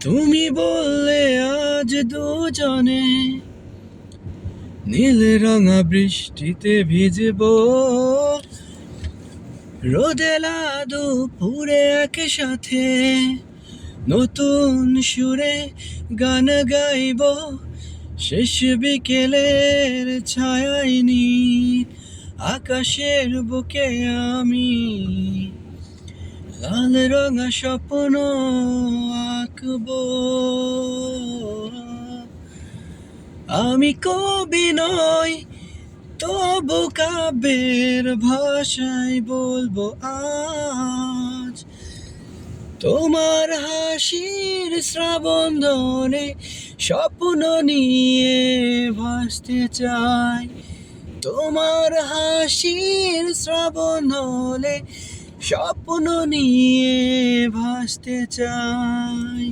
তুমি বললে আজ দুজনে নীল রঙা বৃষ্টিতে ভিজবো, রোদেলা দুপুরে একসাথে নতুন সুরে গান গাইবো। শেষ বিকেলের ছায়ায় নীল আকাশের বুকে আমি লাল রঙা স্বপ্ন আঁকবো। আমি কবি নই, তবু কাব্যের ভাষায় বলবো আজ তোমার হাসির শ্রাবণ ধনে স্বপ্ন নিয়ে ভাসতে চাই। তোমার হাসির শ্রাবণ ধনে স্বপ্ন নিয়ে ভাসতে চাই।